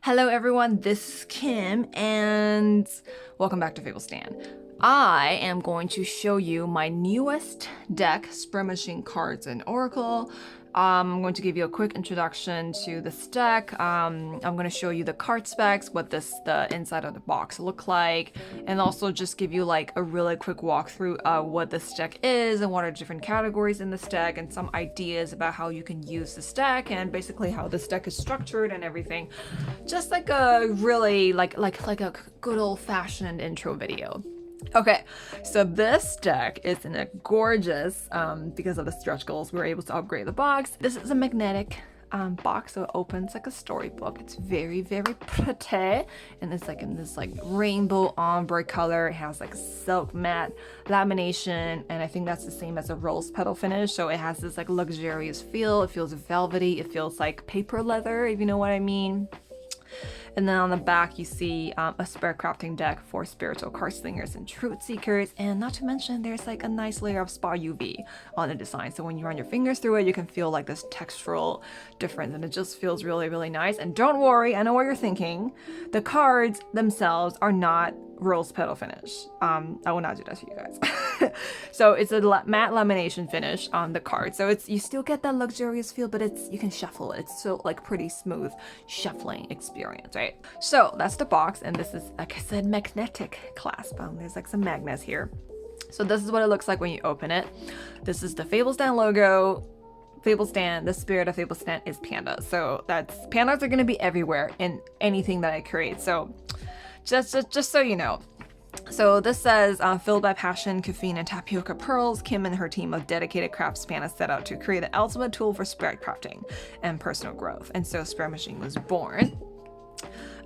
Hello everyone, this is Kim and welcome back to Fables Stand. I am going to show you my newest deck, Spread Machine Cards and Oracle. I'm going to give you a quick introduction to this deck. I'm going to show you the card specs, what the inside of the box look like, and also just give you like a really quick walkthrough of what this deck is and what are different categories in this deck and some ideas about how you can use this deck and basically how this deck is structured and everything. Just like a really like a good old-fashioned intro video. Okay, so this deck is in a gorgeous, because of the stretch goals, we were able to upgrade the box. This is a magnetic box, so it opens like a storybook. It's very, very pretty, and it's like in this like rainbow ombre color. It has like silk matte lamination, and I think that's the same as a rose petal finish, so it has this like luxurious feel. It feels velvety, it feels like paper leather, if you know what I mean. And then on the back, you see a spread crafting deck for spiritual card slingers and truth seekers. And not to mention, there's like a nice layer of spa UV on the design. So when you run your fingers through it, you can feel like this textural difference. And it just feels really, really nice. And don't worry, I know what you're thinking. The cards themselves are not rose petal finish. I will not do that for you guys. So it's a matte lamination finish on the card. So you still get that luxurious feel, but you can shuffle it. It's so like pretty smooth shuffling experience, right? So that's the box, and this is, like I said, magnetic clasp. There's like some magnets here. So this is what it looks like when you open it. This is the Fables Stand logo. Fables Stand, the spirit of Fables Stand is Panda. So pandas are gonna be everywhere in anything that I create. So just so you know. So this says, filled by passion, caffeine, and tapioca pearls, Kim and her team of dedicated crafts pandas set out to create the ultimate tool for spread crafting and personal growth. And so Spread Machine was born.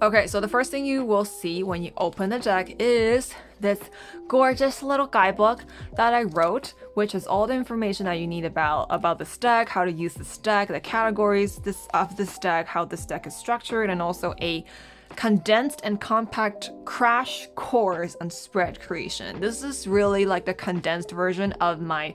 Okay, so the first thing you will see when you open the deck is this gorgeous little guidebook that I wrote, which has all the information that you need about this deck, how to use this deck, the categories of this deck, how this deck is structured, and also a condensed and compact crash course on spread creation. This is really like the condensed version of my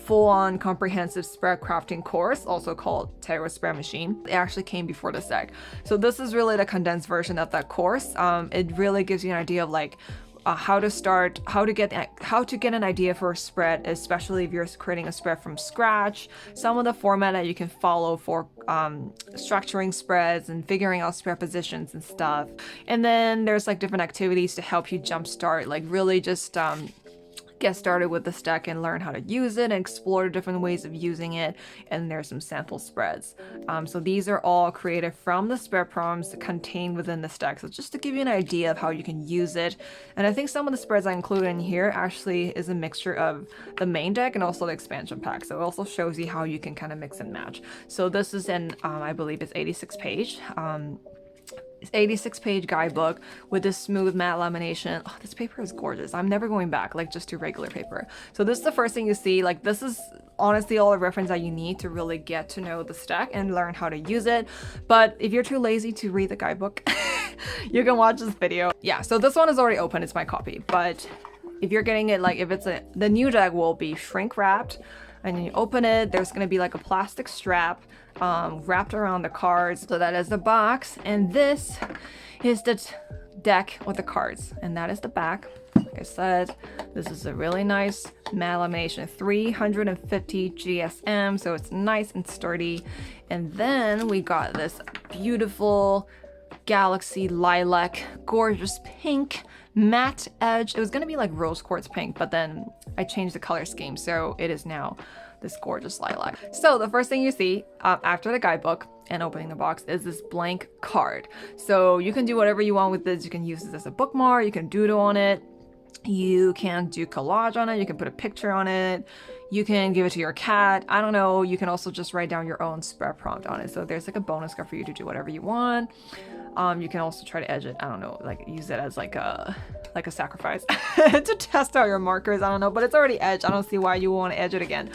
full-on comprehensive spread crafting course, also called Tarot Spread Machine. It actually came before this deck. So this is really the condensed version of that course. It really gives you an idea of like how to start, how to get an idea for a spread, especially if you're creating a spread from scratch, some of the format that you can follow for structuring spreads and figuring out spread positions and stuff. And then there's like different activities to help you jumpstart, like really just get started with this deck and learn how to use it and explore different ways of using it. And there's some sample spreads. So these are all created from the spread prompts contained within this deck. So just to give you an idea of how you can use it. And I think some of the spreads I included in here actually is a mixture of the main deck and also the expansion pack. So it also shows you how you can kind of mix and match. So this is I believe it's 86 page. 86-page guidebook with this smooth matte lamination. Oh, this paper is gorgeous. I'm never going back like just to regular paper. So this is the first thing you see. Like this is honestly all the reference that you need to really get to know this deck and learn how to use it. But if you're too lazy to read the guidebook, you can watch this video. Yeah, so this one is already open. It's my copy. But if you're getting it, like if it's the new deck will be shrink wrapped, and you open it, there's going to be like a plastic strap wrapped around the cards. So that is the box, and this is the deck with the cards, and that is the back. Like I said, this is a really nice matte lamination, 350 GSM, so it's nice and sturdy. And then we got this beautiful galaxy lilac, gorgeous pink matte edge. It was gonna be like rose quartz pink, but then I changed the color scheme, so it is now this gorgeous lilac. So the first thing you see after the guidebook and opening the box is this blank card. So you can do whatever you want with this. You can use this as a bookmark, you can doodle on it, you can do collage on it, you can put a picture on it, you can give it to your cat, I don't know. You can also just write down your own spread prompt on it. So there's like a bonus card for you to do whatever you want. You can also try to edge it, I don't know, like use it as like a sacrifice to test out your markers, I don't know, but it's already edged. I don't see why you want to edge it again.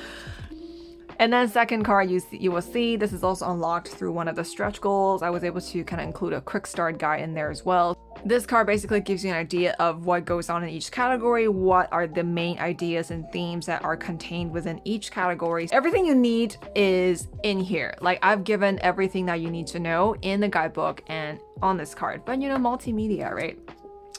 And then second card you will see, this is also unlocked through one of the stretch goals. I was able to kind of include a quick start guide in there as well. This card basically gives you an idea of what goes on in each category, what are the main ideas and themes that are contained within each category. Everything you need is in here. Like, I've given everything that you need to know in the guidebook and on this card, but you know, multimedia, right?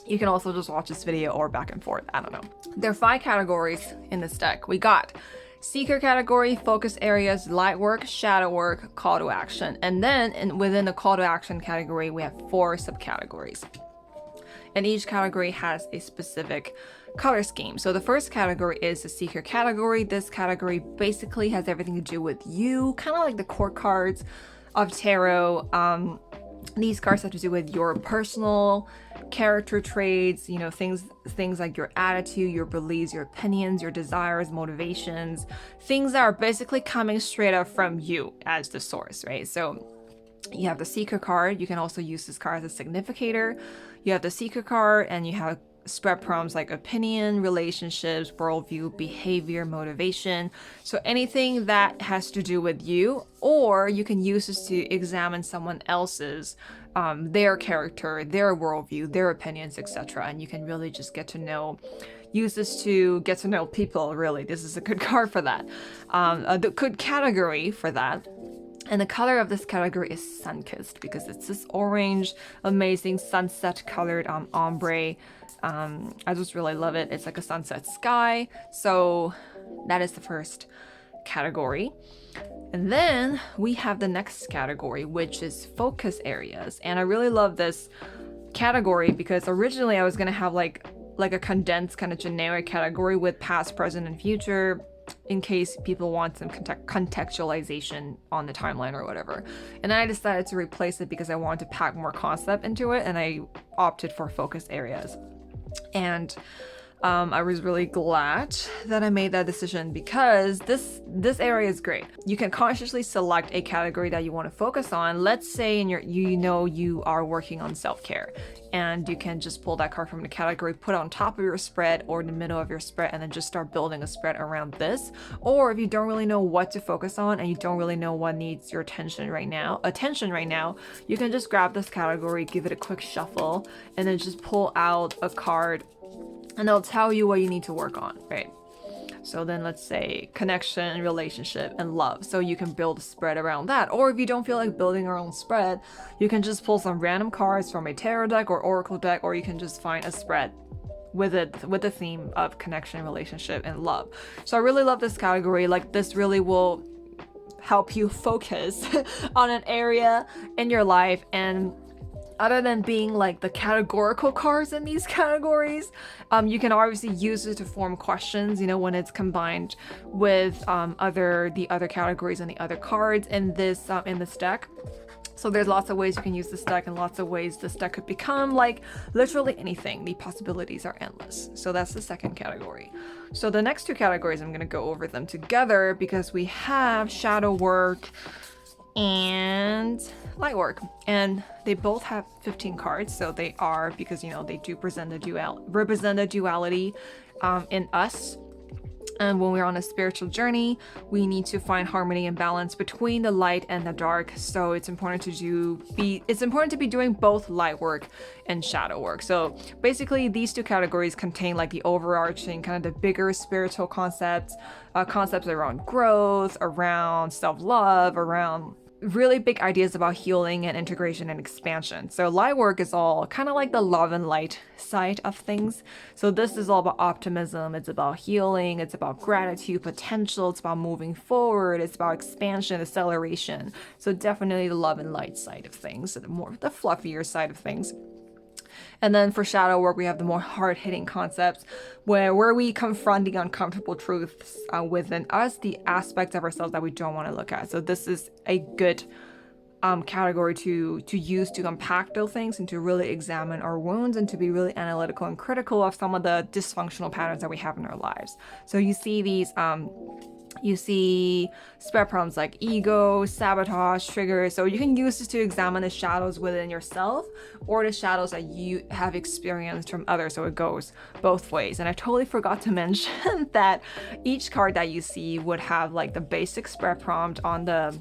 You can also just watch this video or back and forth, I don't know. There are 5 categories in this deck. We got Seeker category, focus areas, light work, shadow work, call to action. And then within the call to action category, we have 4 subcategories. And each category has a specific color scheme. So the first category is the Seeker category. This category basically has everything to do with you, kind of like the court cards of tarot. These cards have to do with your personal character traits, you know, things like your attitude, your beliefs, your opinions, your desires, motivations, things that are basically coming straight up from you as the source, right? So you have the Seeker card. You can also use this card as a significator. You have the Seeker card, and you have spread prompts like opinion, relationships, worldview, behavior, motivation. So anything that has to do with you, or you can use this to examine someone else's, their character, their worldview, their opinions, etc. And you can really just use this to get to know people, really. This is a good card for that. The good category for that. And the color of this category is sun-kissed because it's this orange, amazing sunset colored ombre. I just really love it. It's like a sunset sky. So that is the first category. And then we have the next category, which is focus areas. And I really love this category because originally I was going to have like a condensed kind of generic category with past, present, and future, in case people want some contextualization on the timeline or whatever. And then I decided to replace it because I wanted to pack more concept into it, and I opted for focus areas. And I was really glad that I made that decision because this area is great. You can consciously select a category that you want to focus on. Let's say you are working on self-care, and you can just pull that card from the category, put it on top of your spread or in the middle of your spread, and then just start building a spread around this. Or if you don't really know what to focus on and you don't really know what needs your attention right now, you can just grab this category, give it a quick shuffle, and then just pull out a card, and they'll tell you what you need to work on, right? So then let's say connection, relationship, and love. So you can build a spread around that. Or if you don't feel like building your own spread, you can just pull some random cards from a tarot deck or oracle deck, or you can just find a spread with the theme of connection, relationship, and love. So I really love this category. Like, this really will help you focus on an area in your life. And other than being like the categorical cards in these categories, you can obviously use it to form questions, you know, when it's combined with the other categories and the other cards in this deck. So there's lots of ways you can use this deck, and lots of ways this deck could become like literally anything. The possibilities are endless. So that's the second category. So the next 2 categories, I'm going to go over them together because we have shadow work and light work, and they both have 15 cards. So they are, because, you know, they do represent the duality in us. And when we're on a spiritual journey, we need to find harmony and balance between the light and the dark. So it's important to be doing both light work and shadow work. So basically, these 2 categories contain like the overarching kind of the bigger spiritual concepts around growth, around self-love, around really big ideas about healing and integration and expansion. So light work is all kind of like the love and light side of things. So this is all about optimism. It's about healing. It's about gratitude, potential. It's about moving forward. It's about expansion, acceleration. So definitely the love and light side of things, the fluffier side of things. And then for shadow work, we have the more hard-hitting concepts where we confront the uncomfortable truths within us, the aspects of ourselves that we don't want to look at. So this is a good category to use to unpack those things and to really examine our wounds and to be really analytical and critical of some of the dysfunctional patterns that we have in our lives. So you see these you see spread problems like ego, sabotage, triggers. So you can use this to examine the shadows within yourself or the shadows that you have experienced from others. So it goes both ways. And I totally forgot to mention that each card that you see would have like the basic spread prompt on the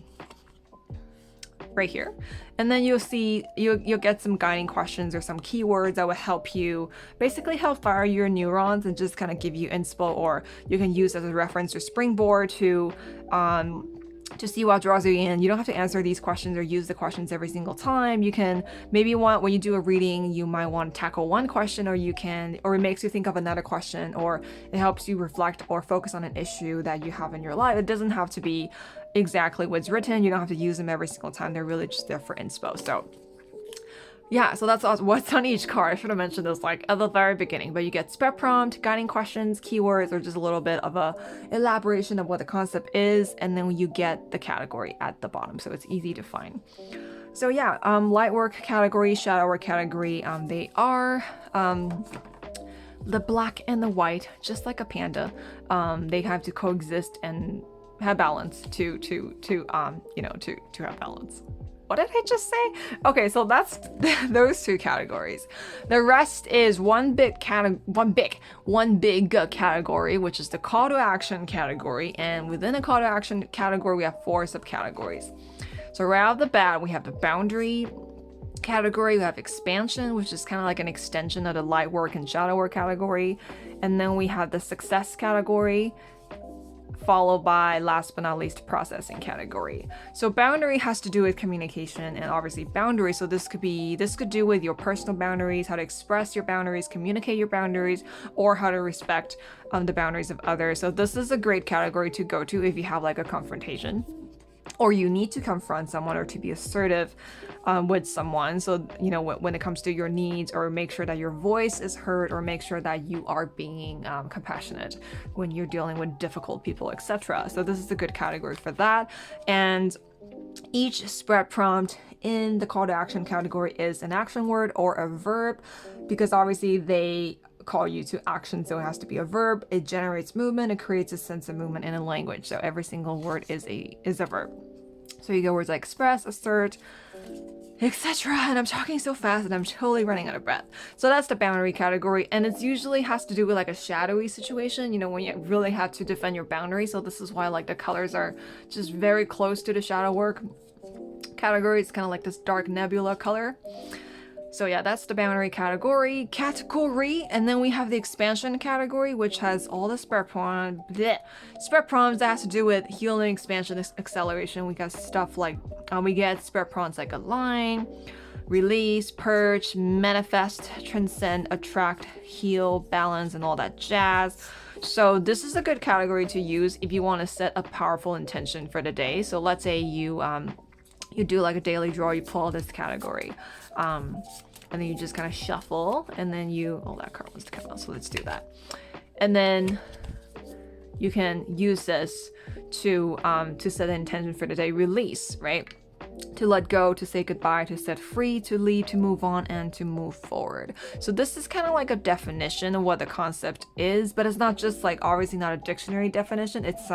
right here. And then you'll see, you'll get some guiding questions or some keywords that will help you, basically help fire your neurons and just kind of give you inspo, or you can use as a reference or springboard to see what draws you in. You don't have to answer these questions or use the questions every single time. You can maybe when you do a reading, you might want to tackle one question, or it makes you think of another question, or it helps you reflect or focus on an issue that you have in your life. It doesn't have to be exactly what's written. You don't have to use them every single time. They're really just there for inspo. So yeah, so that's what's on each card. I should have mentioned this like at the very beginning, but you get spread prompt, guiding questions, keywords, or just a little bit of a elaboration of what the concept is, and then you get the category at the bottom, so it's easy to find. So yeah, light work category, shadow work category, they are the black and the white, just like a panda. They have to coexist and have balance to have balance. What did I just say? Okay, so that's those two categories. The rest is one big category, which is the call to action category. And within the call to action category, we have 4 subcategories. So right off the bat, we have the boundary category, we have expansion, which is kind of like an extension of the light work and shadow work category. And then we have the success category, followed by, last but not least, processing category. So boundary has to do with communication and obviously boundaries. So this could do with your personal boundaries, how to express your boundaries, communicate your boundaries, or how to respect the boundaries of others. So this is a great category to go to if you have like a confrontation, or you need to confront someone or to be assertive with someone. So, when it comes to your needs, or make sure that your voice is heard, or make sure that you are being compassionate when you're dealing with difficult people, etc. So this is a good category for that. And each spread prompt in the call to action category is an action word or a verb, because obviously they call you to action, so it has to be a verb. It generates movement, it creates a sense of movement in a language, so every single word is a verb. So you get words like express, assert, etc. And I'm talking so fast and I'm totally running out of breath. So that's the boundary category, and it's usually has to do with like a shadowy situation, when you really have to defend your boundary. So this is why like the colors are just very close to the shadow work category. It's kind of like this dark nebula color. So yeah, that's the boundary category. And then we have the expansion category, which has all the spread prompts that has to do with healing, expansion, acceleration. We got stuff like, we get spread prompts like align, release, purge, manifest, transcend, attract, heal, balance, and all that jazz. So this is a good category to use if you want to set a powerful intention for the day. So let's say you do like a daily draw, you pull this category. And then you just kind of shuffle, and then that card wants to come out, so let's do that. And then you can use this to set an intention for the day. Release, right? To let go, to say goodbye, to set free, to leave, to move on, and to move forward. So this is kind of like a definition of what the concept is, but it's not just like, obviously not a dictionary definition. It's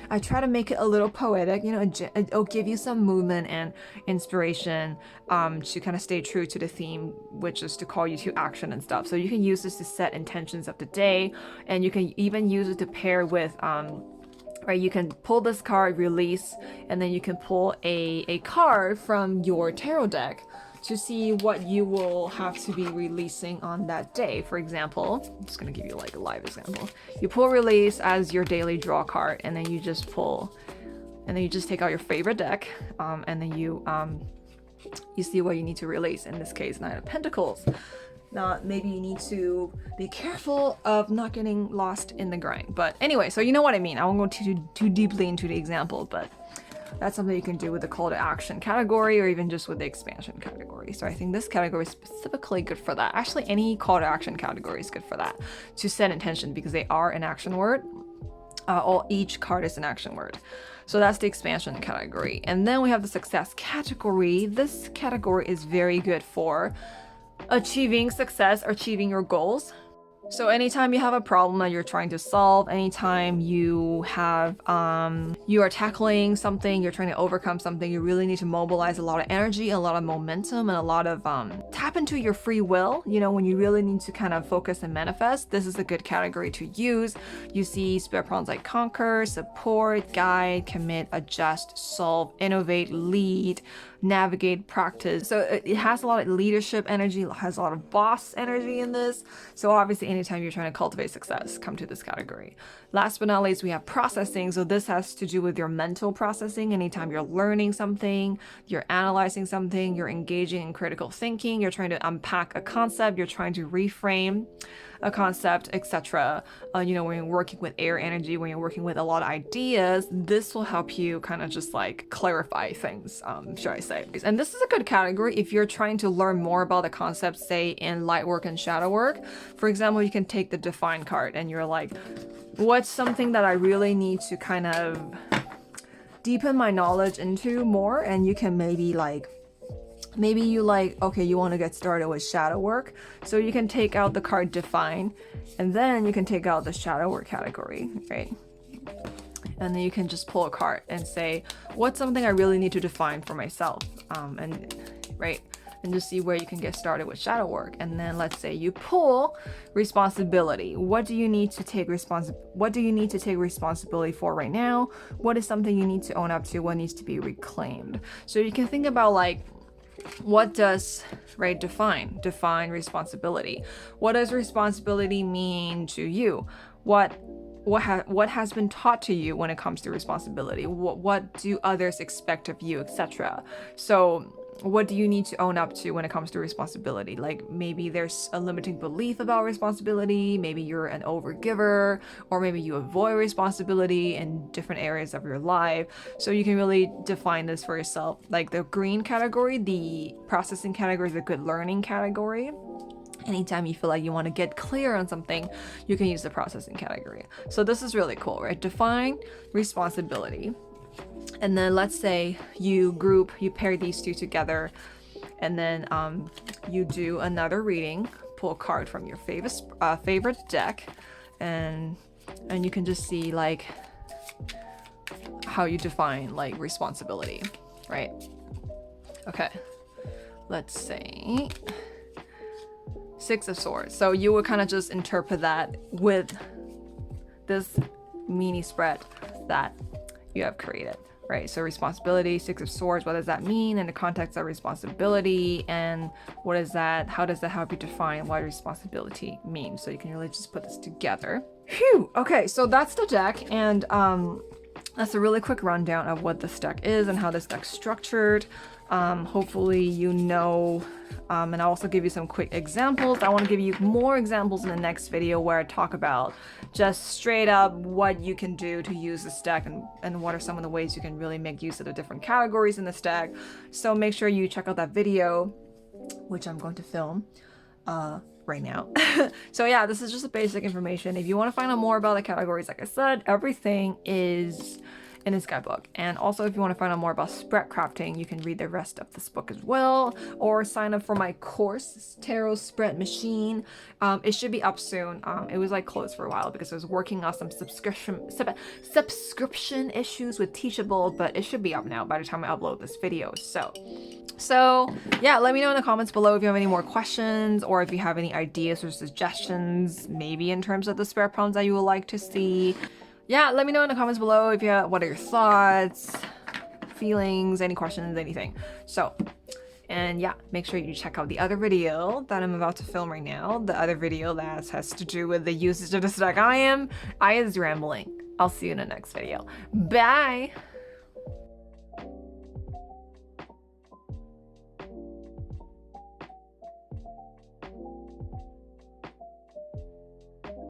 I try to make it a little poetic, it'll give you some movement and inspiration to kind of stay true to the theme, which is to call you to action and stuff. So you can use this to set intentions of the day, and you can even use it to pair with right, you can pull this card, release, and then you can pull a card from your tarot deck to see what you will have to be releasing on that day. For example, I'm just gonna give you like a live example. You pull release as your daily draw card, and then you just pull, and then you just take out your favorite deck, and then you see what you need to release. In this case, Knight of Pentacles. Now, maybe you need to be careful of not getting lost in the grind. But anyway, so you know what I mean. I won't go too deeply into the example, but that's something you can do with the call to action category, or even just with the expansion category. So I think this category is specifically good for that. Actually, any call to action category is good for that, to set intention, because they are an action word. Each card is an action word. So that's the expansion category. And then we have the success category. This category is very good for achieving success or achieving your goals. So anytime you have a problem that you're trying to solve, anytime you have you are tackling something, you're trying to overcome something, you really need to mobilize a lot of energy, a lot of momentum, and a lot of tap into your free will. You know, when you really need to kind of focus and manifest, this is a good category to use. You see spirit problems like conquer, support, guide, commit, adjust, solve, innovate, lead, navigate, practice. So it has a lot of leadership energy, it has a lot of boss energy in this. So obviously anytime you're trying to cultivate success, come to this category. Last but not least, we have processing. So this has to do with your mental processing. Anytime you're learning something, you're analyzing something, you're engaging in critical thinking, you're trying to unpack a concept, you're trying to reframe a concept, etc. You know, when you're working with air energy, when you're working with a lot of ideas, this will help you kind of just like clarify things, should I say. And this is a good category if you're trying to learn more about the concept, say in light work and shadow work. For example, you can take the define card and you're like, what's something that I really need to kind of deepen my knowledge into more? And you can maybe you like, okay, you want to get started with shadow work. So you can take out the card define, and then you can take out the shadow work category, right? And then you can just pull a card and say, what's something I really need to define for myself? Right? And just see where you can get started with shadow work. And then let's say you pull responsibility. What do you need to take responsibility for right now? What is something you need to own up to? What needs to be reclaimed? So you can think about like, what does define responsibility? What does responsibility mean to you? What has been taught to you when it comes to responsibility? What do others expect of you, etc. So what do you need to own up to when it comes to responsibility? Like maybe there's a limiting belief about responsibility, maybe you're an overgiver, or maybe you avoid responsibility in different areas of your life. So you can really define this for yourself. Like the green category, the processing category, is a good learning category. Anytime you feel like you want to get clear on something, you can use the processing category. So this is really cool, right? Define responsibility. And then let's say you pair these two together, and then you do another reading, pull a card from your favorite deck, and you can just see like how you define like responsibility, right? Okay, let's say Six of Swords. So you would kind of just interpret that with this mini spread that you have created, right? So responsibility, Six of Swords, what does that mean in the context of responsibility, and what is that? How does that help you define what responsibility means? So you can really just put this together. Phew. Okay, so that's the deck, and that's a really quick rundown of what this deck is and how this deck's structured. Hopefully you know, and I'll also give you some quick examples. I want to give you more examples in the next video where I talk about just straight up what you can do to use this deck, and what are some of the ways you can really make use of the different categories in this deck. So make sure you check out that video, which I'm going to film right now. So yeah, this is just a basic information. If you want to find out more about the categories, like I said, everything is in his guidebook. And also, if you want to find out more about spread crafting, you can read the rest of this book as well, or sign up for my course, Tarot Spread Machine. It should be up soon. It was like closed for a while because I was working on some subscription issues with Teachable, but it should be up now by the time I upload this video. So yeah, let me know in the comments below if you have any more questions, or if you have any ideas or suggestions, maybe in terms of the spread problems that you would like to see. Yeah, let me know in the comments below if what are your thoughts, feelings, any questions, anything. So, and yeah, make sure you check out the other video that I'm about to film right now. The other video that has to do with the usage of this deck. I is rambling. I'll see you in the next video. Bye!